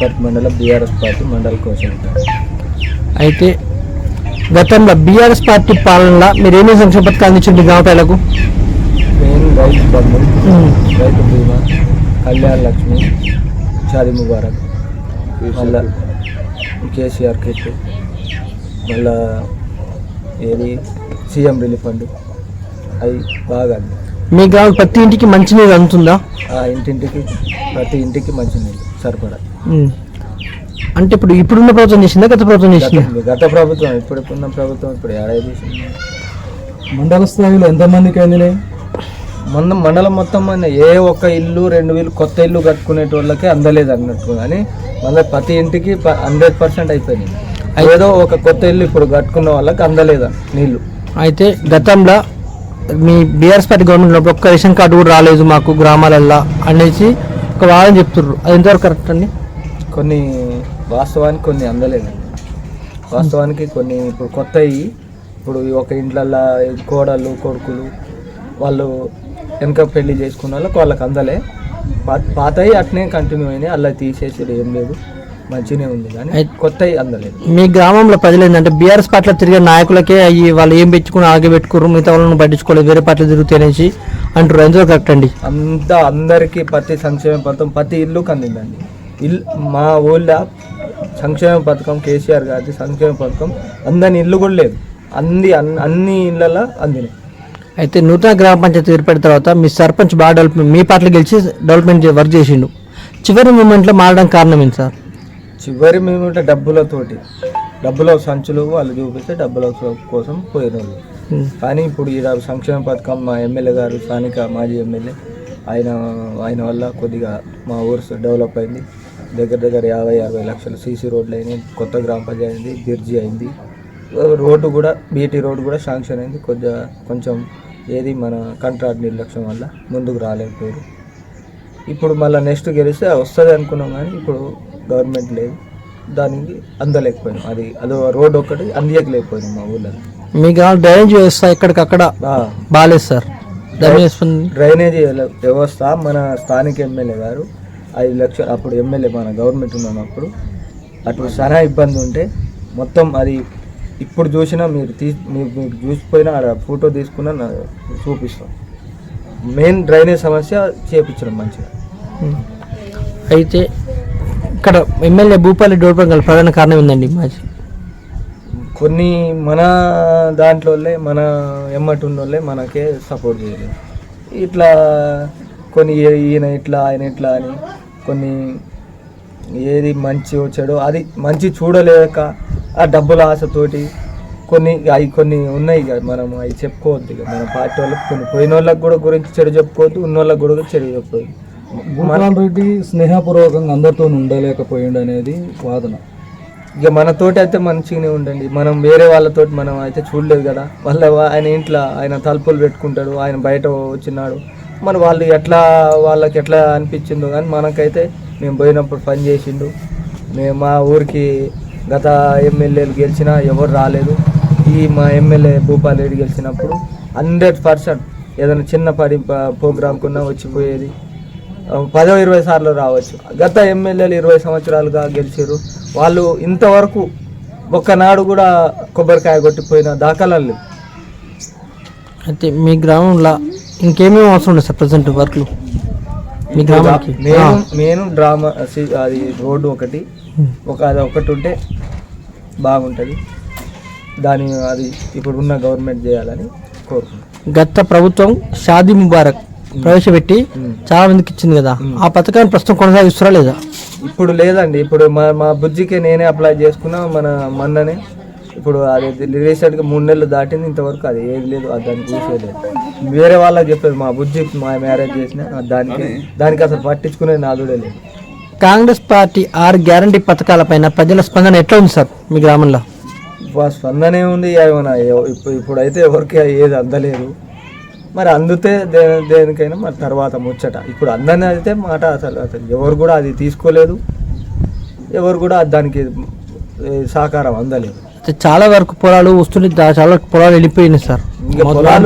మండలం BRS party మండల కోశం. అయితే గతంలో బీఆర్ఎస్ పార్టీ పాలనలో మీరు ఏమేమి సంక్షేమ పథకాలు అందించండి గ్రామ ప్రజలకు? మెయిన్ రైతు బంధు, రైతు బీమా, కళ్యాణ లక్ష్మి, షాదీ ముబారక్, మళ్ళా కేసీఆర్ కిట్, మళ్ళా ఏది సీఎం రిలీఫ్ ఫండ్, అవి బాగా మీ గ్రామం ప్రతి ఇంటికి మంచినీరు అందుతుందా? ఇంటింటికి ప్రతి ఇంటికి మంచినీళ్ళు సరిపడా. అంటే ఇప్పుడున్న ప్రభుత్వం చేసిందా గత ప్రభుత్వం చేసిందా? గత ప్రభుత్వం. ఇప్పుడున్న ప్రభుత్వం ఇప్పుడు ఏడాది చేసింది. మండల స్థాయిలో ఎంతమందికి అందినాయి? మండలం మొత్తం ఏ ఒక్క ఇల్లు 2,000 కొత్త ఇల్లు కట్టుకునేటోళ్ళకే అందలేదు అన్నట్టు, కానీ మళ్ళీ ప్రతి ఇంటికి 100% అయిపోయినాయి. ఏదో ఒక కొత్త ఇల్లు ఇప్పుడు కట్టుకున్న వాళ్ళకి అందలేదా నీళ్ళు. అయితే గతంలో మీ బీఆర్ఎస్ పార్టీ గవర్నమెంట్లో ఒక్క రేషన్ కార్డు కూడా రాలేదు మాకు గ్రామాలల్లో అనేసి ఒక వాదన చెప్తుర్రు, అది ఎంతవరకు కరెక్ట్ అండి? కొన్ని వాస్తవానికి కొన్ని అందలేదండి. వాస్తవానికి కొన్ని ఇప్పుడు కొత్తవి, ఇప్పుడు ఒక ఇంట్లల్లో కోడళ్ళు కొడుకులు వాళ్ళు వెనక పెళ్లి చేసుకున్న వాళ్ళకి అందలే. పాతవి అట్నే కంటిన్యూ అయినాయి, అలా తీసేసి ఏం లేదు, మంచిగానే ఉంది, కానీ కొత్తవి అందలేదు. మీ గ్రామంలో ప్రజలు ఏంటంటే బీఆర్ఎస్ పార్టీలో తిరిగే నాయకులకే అయ్యి వాళ్ళు ఏం పెట్టుకుని ఆగే పెట్టుకున్నారు, మిగతా వాళ్ళని పట్టించుకోలేదు, వేరే పార్టీలు తిరుగుతాయనేసి అంటారు, ఎంతవరకు కరెక్ట్ అండి? అంతా అందరికీ ప్రతి సంక్షేమ పథకం ప్రతి ఇల్లుకి అందిందండి. మా ఊళ్ళో సంక్షేమ పథకం కేసీఆర్ గారి సంక్షేమ పథకం అందని ఇల్లు కూడా లేదు, అన్ని ఇళ్ళలో అందినాయి. అయితే నూతన గ్రామ పంచాయతీ ఏర్పడిన తర్వాత మీ సర్పంచ్ బాగా డెవలప్మెంట్, మీ పార్టీలో గెలిచి డెవలప్మెంట్ వర్క్ చేసిండు, చివరి మూమెంట్లో మారడానికి కారణం ఏంటి సార్? చివరి మూమెంట్ డబ్బుల సంచులు వాళ్ళు చూపిస్తే డబ్బుల కోసం పోయిన వాళ్ళు. కానీ ఇప్పుడు ఈ సంక్షేమ పథకం మా ఎమ్మెల్యే గారు, స్థానిక మాజీ ఎమ్మెల్యే, ఆయన వల్ల కొద్దిగా మా ఊరు డెవలప్ అయింది. దగ్గర 50-60 లక్షలు సీసీ రోడ్లు అయినాయి, కొత్త గ్రామ పంచాయతీ బ్రిడ్జి అయింది, రోడ్డు కూడా బీటీ రోడ్డు కూడా శాంక్షన్ అయింది. కొంచెం ఏది మన కాంట్రాక్ట్ నిర్లక్ష్యం వల్ల ముందుకు రాలేకపోయారు. ఇప్పుడు మళ్ళీ నెక్స్ట్ గెలిస్తే వస్తుంది అనుకున్నాం, కానీ ఇప్పుడు గవర్నమెంట్ లేదు, దానికి అందలేకపోయినాం. అదో రోడ్డు ఒక్కటి అందియలేకపోయినాం మా ఊళ్ళో. మీకు డ్రైనేజ్ వ్యవస్థ ఎక్కడికక్కడ బాగాలేదు సార్. డ్రైనేజీ వ్యవస్థ మన స్థానిక ఎమ్మెల్యే గారు 5 లక్షలు, అప్పుడు ఎమ్మెల్యే మన గవర్నమెంట్ ఉన్నప్పుడు అటు చాలా ఇబ్బంది ఉంటే మొత్తం అది ఇప్పుడు చూసినా మీరు చూసిపోయినా ఫోటో తీసుకున్నా చూపిస్తాం. మెయిన్ డ్రైనేజ్ సమస్య చేపించడం మంచిగా. అయితే ఇక్కడ ఎమ్మెల్యే భూపాలి డెవలప్మెంట్ గల ప్రధాన కారణం ఏందండి? మాజీ కొన్ని మన దాంట్లో మన ఎమ్మటి ఉన్నోళ్ళే మనకే సపోర్ట్ చేయలేదు. ఇట్లా కొన్ని ఈయన ఇట్లా ఆయన ఇట్లా అని కొన్ని ఏది మంచి వచ్చాడో అది మంచి చూడలేక ఆ డబ్బుల ఆశతోటి కొన్ని ఉన్నాయి కదా, మనం అవి చెప్పుకోవద్దు. ఇక మన పార్టీ వాళ్ళకి కొన్ని పోయిన వాళ్ళకి కూడా గురించి చెడు చెప్పుకోవద్దు, ఉన్న వాళ్ళకి కూడా చెడు చెప్పుకోవద్దు. భూపాల్ రెడ్డి స్నేహపూర్వకంగా అందరితో ఉండలేకపోయిండు అనేది వాదన. ఇక మనతోటి అయితే మంచిగానే ఉండండి, మనం వేరే వాళ్ళతోటి మనం అయితే చూడలేదు కదా. మళ్ళీ ఆయన ఇంట్లో ఆయన తలుపులు పెట్టుకుంటాడు, ఆయన బయట వచ్చినాడు, మరి వాళ్ళకి ఎట్లా అనిపించిందో, కానీ మనకైతే మేము పోయినప్పుడు పని చేసిండు. మా ఊరికి గత ఎమ్మెల్యేలు గెలిచినా ఎవరు రాలేదు, మా ఎమ్మెల్యే భూపాల్ రెడ్డి గెలిచినప్పుడు 100% ఏదైనా చిన్న ప్రోగ్రామ్కున్నా వచ్చిపోయేది. 10-20 సార్లు రావచ్చు. గత ఎమ్మెల్యేలు 20 సంవత్సరాలుగా గెలిచారు, వాళ్ళు ఇంతవరకు ఒక్కనాడు కూడా కొబ్బరికాయ కొట్టిపోయిన దాఖలాలు లేవు. అయితే మీ గ్రామంలో ఇంకేమేమి అవసరం ఉండదు సార్ ప్రజెంట్ వర్క్లు మీ గ్రామానికి? నేను డ్రామా అది రోడ్డు ఒకటి ఉంటే బాగుంటుంది, అది ఇప్పుడు ఉన్న గవర్నమెంట్ చేయాలని కోరుకుంటున్నాను. గత ప్రభుత్వం షాదీ ముబారక్ ప్రవేశపెట్టి చాలా మందికి ఇచ్చింది కదా, ఆ పథకాన్ని ప్రస్తుతం కొనసాగిస్తారా లేదా? ఇప్పుడు లేదండి. ఇప్పుడు మా బుజ్జికి నేనే అప్లై చేసుకున్నా, మొన్ననే. ఇప్పుడు అది రీసెంట్గా 3 నెలలు దాటింది, ఇంతవరకు అది ఏది లేదు, దాన్ని చూసేలేదు. వేరే వాళ్ళకి చెప్పలేదు, మా బుజ్జి మా మ్యారేజ్ చేసిన దానికి అసలు పట్టించుకునేది నాదుడే లేదు. కాంగ్రెస్ పార్టీ 6 గ్యారంటీ పథకాలపైన ప్రజల స్పందన ఎట్లా ఉంది సార్ మీ గ్రామంలో? స్పందనే ఉంది, ఇప్పుడైతే ఎవరికి ఏది అందలేదు. మరి అందుతే దేనికైనా మరి తర్వాత ముచ్చట. ఇప్పుడు అందని అయితే మాట అసలు ఎవరు కూడా అది తీసుకోలేదు, ఎవరు కూడా దానికి సహకారం అందలేదు. చాలా వరకు పొలాలు వస్తున్నాయి, చాలా వరకు పొలాలు వెళ్ళిపోయినాయి సార్,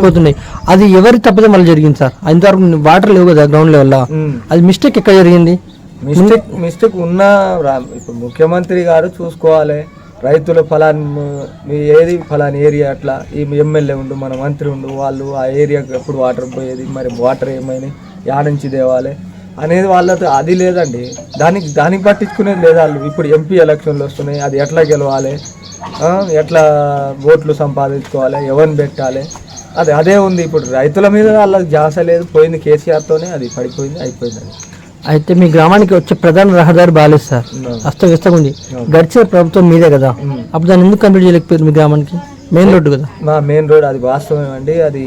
పోతున్నాయి. అది ఎవరి తప్పితే మళ్ళీ జరిగింది సార్? ఇంతవరకు వాటర్ లేవు కదా గ్రౌండ్ లెవెల్లో, అది మిస్టేక్ ఎక్కడ జరిగింది? మిస్టేక్ ఉన్న ఇప్పుడు ముఖ్యమంత్రి గారు చూసుకోవాలి, రైతులు ఫలాని ఏది ఫలాని ఏరియా అట్లా ఈ ఎమ్మెల్యే ఉండు, మన మంత్రి ఉండు, వాళ్ళు ఆ ఏరియాకి ఎప్పుడు వాటర్ పోయేది, మరి వాటర్ ఏమైనా యాడ నుంచి తేవాలి అనేది వాళ్ళతో అది లేదండి. దానికి పట్టించుకునేది లేదు వాళ్ళు. ఇప్పుడు ఎంపీ ఎలక్షన్లు వస్తున్నాయి, అది ఎట్లా గెలవాలి, ఎట్లా ఓట్లు సంపాదించుకోవాలి, ఎవరిని పెట్టాలి, అదే ఉంది. ఇప్పుడు రైతుల మీద వాళ్ళకి జాస లేదు, పోయింది కేసీఆర్తోనే, అది పడిపోయింది, అయిపోయింది. అది అయితే మీ గ్రామానికి వచ్చే ప్రధాన రహదారి బాగాలేదు సార్, అస్తవ్యస్తంగా ఉంది. గడిచిన ప్రభుత్వం మీదే కదా, అప్పుడు దాన్ని ఎందుకు కంప్లీట్ చేయలేకపోయారు? మీ గ్రామానికి మెయిన్ రోడ్డు కదా. మా మెయిన్ రోడ్ అది వాస్తవం అండి. అది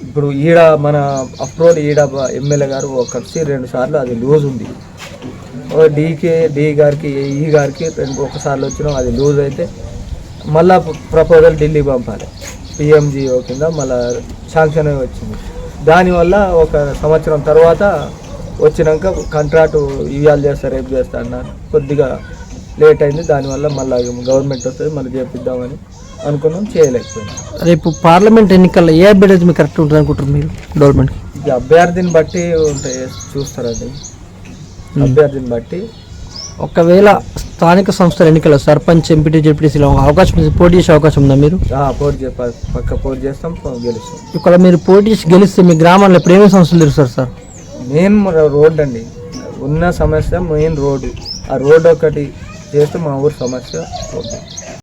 ఇప్పుడు ఈడ మన అప్రోడ్ ఈడ ఎమ్మెల్యే గారు ఒకటి 2 సార్లు అది లూజ్ ఉంది. డి గారికి ఈ గారికి ఒకసారి వచ్చినాం, అది లూజ్ అయితే మళ్ళా ప్రపోజల్ ఢిల్లీ పంపాలి, పిఎంజిఓ కింద మళ్ళీ శాంక్షన్ అయి వచ్చింది. దానివల్ల ఒక సంవత్సరం తర్వాత వచ్చినాక కాంట్రాక్టు ఇవాళ చేస్తా రేపు చేస్తా అన్నారు, కొద్దిగా లేట్ అయింది. దానివల్ల మళ్ళీ గవర్నమెంట్ వస్తుంది, మళ్ళీ చేపిద్దామని అనుకున్నాం, చేయలేకపోయింది. రేపు పార్లమెంట్ ఎన్నికల్లో ఏ అభ్యర్థి మీకు కరెక్ట్ ఉంటుంది అనుకుంటారు మీరు గవర్నమెంట్? అభ్యర్థిని బట్టి ఉంటాయి, చూస్తారండి, అభ్యర్థిని బట్టి. ఒకవేళ స్థానిక సంస్థల ఎన్నికల్లో సర్పంచ్, ఎంపీటీ, జెడ్పీటీసీలో పోటీ చేసే అవకాశం ఉందా మీరు? పోటీ చేస్తాం, గెలుస్తాం. ఇక్కడ మీరు పోటీ చేసి గెలిస్తే మీ గ్రామంలో ఇప్పుడు ఏమేమి సమస్యలు తెలుస్తారు సార్? మెయిన్ రోడ్ అండి, ఉన్న సమస్య మెయిన్ రోడ్డు. ఆ రోడ్ ఒకటి చేస్తే మా ఊరు సమస్య పోతుంది.